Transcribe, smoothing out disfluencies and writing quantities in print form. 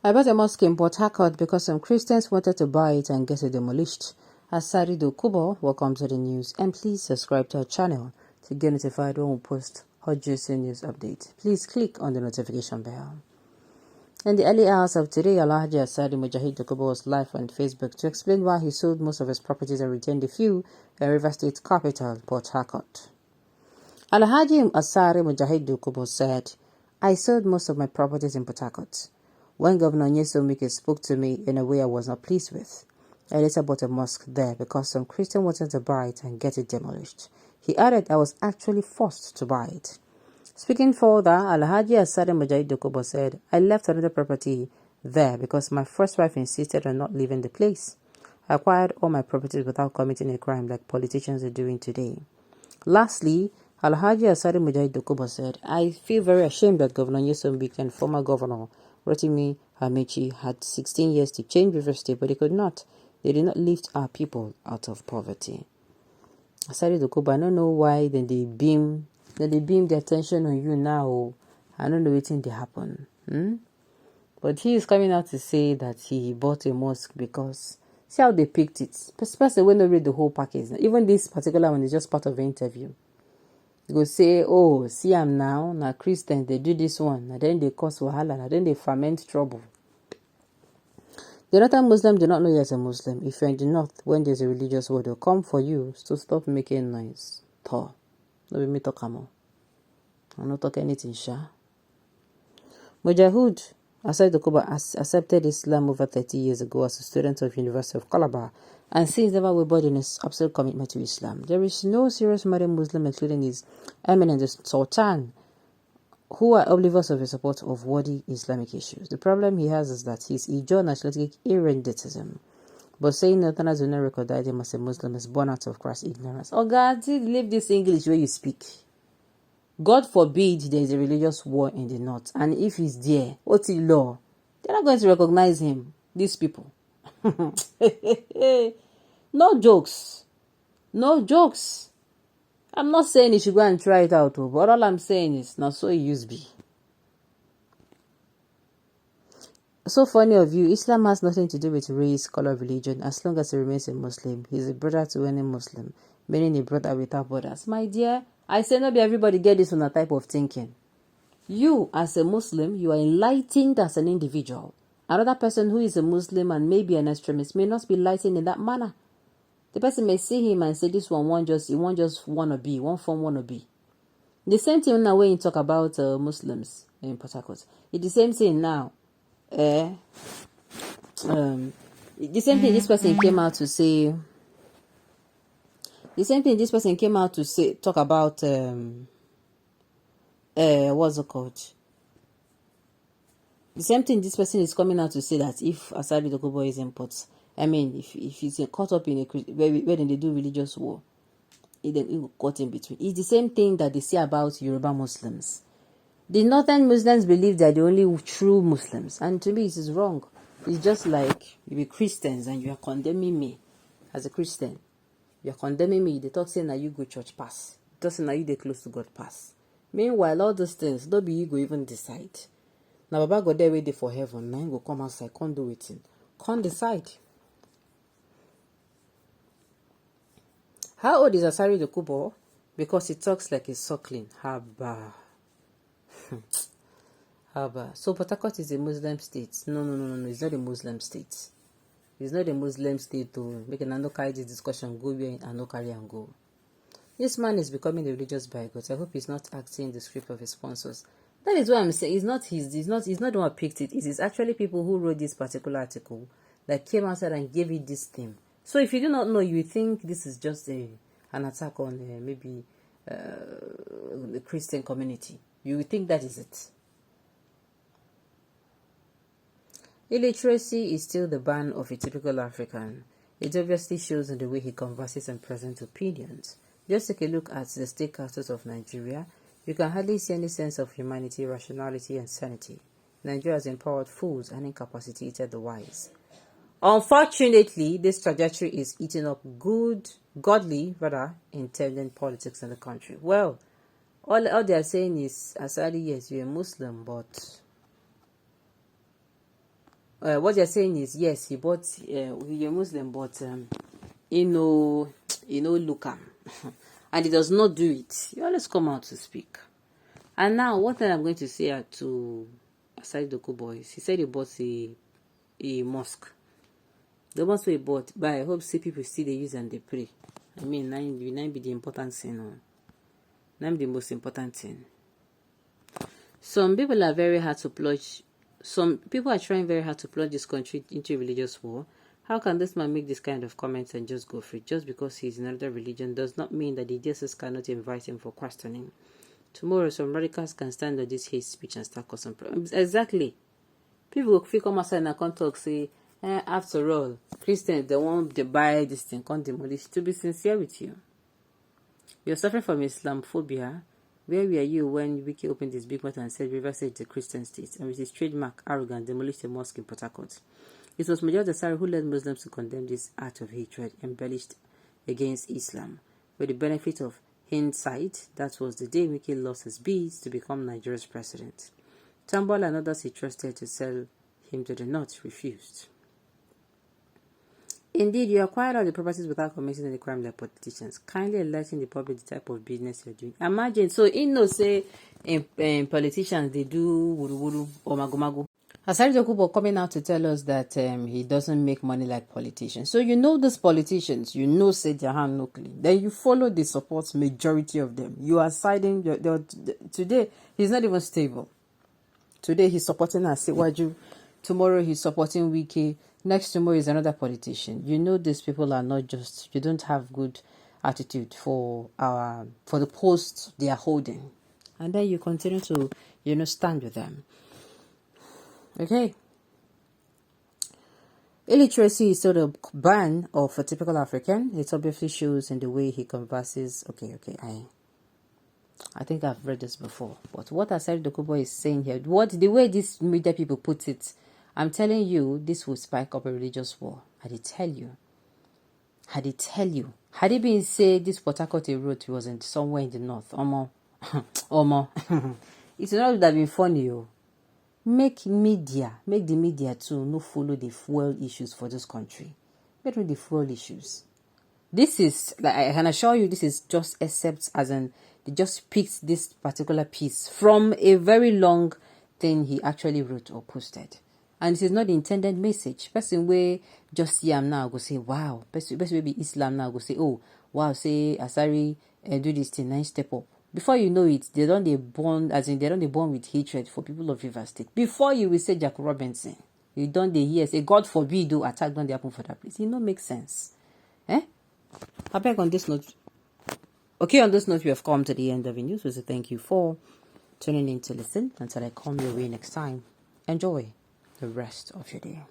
I bought a mosque in Port Harcourt because some Christians wanted to buy it and get it demolished. Asari Kubo, welcome to the news, and please subscribe to our channel to get notified when we post hot juicy news update. Please click on the notification bell. In the early hours of today, Alhaji Asari Mujahid Kubo was live on Facebook to explain why he sold most of his properties and retained a few in River State capital, Port Harcourt. Alhaji Asari Mujahid Kubo said, I sold most of my properties in Port Harcourt. When Governor Nyesom spoke to me in a way I was not pleased with, I later bought a mosque there because some Christian wanted to buy it and get it demolished. He added I was actually forced to buy it. Speaking further, Alhaji Asari Mujahid Dokubo said, I left another property there because my first wife insisted on not leaving the place. I acquired all my properties without committing a crime like politicians are doing today. Lastly, Alhaji Asari Mujahid Dokubo said, I feel very ashamed that Governor Nyesom and former Governor Rotimi Hamechi had 16 years to change River State, but they could not. They did not lift our people out of poverty. Asari Dokubo, I don't know why then they beam their attention on you now. I don't know what they happen. But he is coming out to say that he bought a mosque because see how they picked it. Especially when they read the whole package. Even this particular one is just part of the interview. You go say, oh, see am now Christians, they do this one, and then they cause wahala, and then they ferment trouble. The northern Muslim do not know you as a Muslim. If you're in the north, when there's a religious war, they'll come for you, so stop making noise. No be me talk am. I not talk anything, sha. Mujahid Asari Dokubo accepted Islam over 30 years ago as a student of University of Calabar, and since never wavered in his absolute commitment to Islam. There is no serious modern Muslim, including his eminent the Sultan, who are oblivious of his support of worthy Islamic issues. The problem he has is that he's Ijaw nationalistic eruditism. But saying Northerners will not recognize him as a Muslim is born out of crass ignorance. Oh God, leave this English where you speak. God forbid there is a religious war in the north, and if he's there, what's the law? They're not going to recognize him, these people. No jokes. No jokes. I'm not saying you should go and try it out, but all I'm saying is, not so it used to be. So for any of you, Islam has nothing to do with race, color, religion. As long as he remains a Muslim, he's a brother to any Muslim, meaning a brother without borders. My dear, I say not be everybody get this on a type of thinking. You, as a Muslim, you are enlightened as an individual. Another person who is a Muslim and maybe an extremist may not be enlightened in that manner. The person may see him and say, this one won't just wanna be, one form wanna be. The same thing now when you talk about Muslims in Port Harcourt. It's the same thing now. The same thing this person came out to say. The same thing this person came out to say, talk about what's it called? The same thing this person is coming out to say that if Asari Dokubo is in Port, I mean, if he's caught up in a where they do religious war, then he will caught in between. It's the same thing that they say about Yoruba Muslims. The northern Muslims believe they're the only true Muslims, and to me, it is wrong. It's just like you be Christians and you are condemning me as a Christian. You are condemning me. They talk saying that you go church pass. They talk saying that you they close to God pass. Meanwhile, all those things, don't be you go even decide. Now, Baba go there waiting for heaven. Now, go come outside. Can't do it. Can't decide. How old is Asari Dokubo? Because he talks like he's suckling. Haba. Haba. So, Port Harcourt is a Muslim state. No. It's not a Muslim state. It's not a Muslim state to make an no carry this discussion, go where and no carry and go. This man is becoming a religious bigot. I hope he's not acting the script of his sponsors. That is what I'm saying. He's not the one who picked it. It is actually people who wrote this particular article that came outside and gave it this theme. So if you do not know, you think this is just an attack on maybe the Christian community. You would think that is it. Illiteracy is still the ban of a typical African. It obviously shows in the way he converses and presents opinions. Just take a look at the state capitals of Nigeria. You can hardly see any sense of humanity, rationality, and sanity. Nigeria has empowered fools and incapacitated the wise. Unfortunately, this trajectory is eating up godly, intelligent politics in the country. Well, all they are saying is, Asari, yes, you're a Muslim, but what you're saying is, yes, he bought, you're Muslim, but look am. And he does not do it. You always come out to speak. And now, what I'm going to say to Asari Doku boys, he said he bought a mosque. The mosque he bought, but I hope see people still they use and they pray. I mean, nine be the important thing. Nine the most important thing. Some people are very hard to plunge. Some people are trying very hard to plunge this country into a religious war. How can this man make this kind of comments and just go free? Just because he's in another religion does not mean that the DSS cannot invite him for questioning. Tomorrow, some radicals can stand on this hate speech and start causing problems. Exactly. People will come outside and can't talk, say, after all, Christians, they won't buy this thing, can't demolish. To be sincere with you, you're suffering from Islamophobia. Where were you when Wiki opened his big mouth and said Rivers is a Christian state, and with his trademark arrogance demolished a mosque in Port Harcourt? It was Major Asari who led Muslims to condemn this act of hatred embellished against Islam. With the benefit of hindsight, that was the day Wiki lost his bids to become Nigeria's president. Tambol and others he trusted to sell him to the north refused. Indeed, you acquired all the properties without committing any crime like politicians, kindly enlightening the public the type of business you're doing. Imagine, so say in politicians they do wuru or mago. Asari Dokubo coming out to tell us that he doesn't make money like politicians. So these politicians, say their hand no clean. Then you follow the support majority of them. You are siding. Today, he's not even stable. Today, he's supporting Asiwaju. Tomorrow, he's supporting Wike. Next tomorrow is another politician. These people are not just, you don't have good attitude for the post they are holding. And then you continue to, stand with them. Okay. Illiteracy is sort of ban of a typical African. It obviously shows in the way he converses. Okay. I think I've read this before. But what Asari Dokubo is saying here, the way these media people put it, I'm telling you, this will spike up a religious war. I did tell you. Had it been said this Port Harcourt road wasn't somewhere in the north, Omo, it would not have been funny. Make the media too no follow the fuel issues for this country. Get rid of the fuel issues. This is, like I can assure you, this is just except as in they just picked this particular piece from a very long thing he actually wrote or posted. And this is not the intended message. Person way just see him now go say, wow. Person maybe Islam now go say, oh, wow, say Asari do this thing, nice step up. Before you know it, they don't born with hatred for people of Rivers State. Before you will say Jack Robinson, you don't hear say God forbid do attack don't happen for that place. It don't make sense. I beg on this note. Okay, on this note, we have come to the end of the news. So thank you for tuning in to listen. Until I come your way next time, enjoy the rest of your day.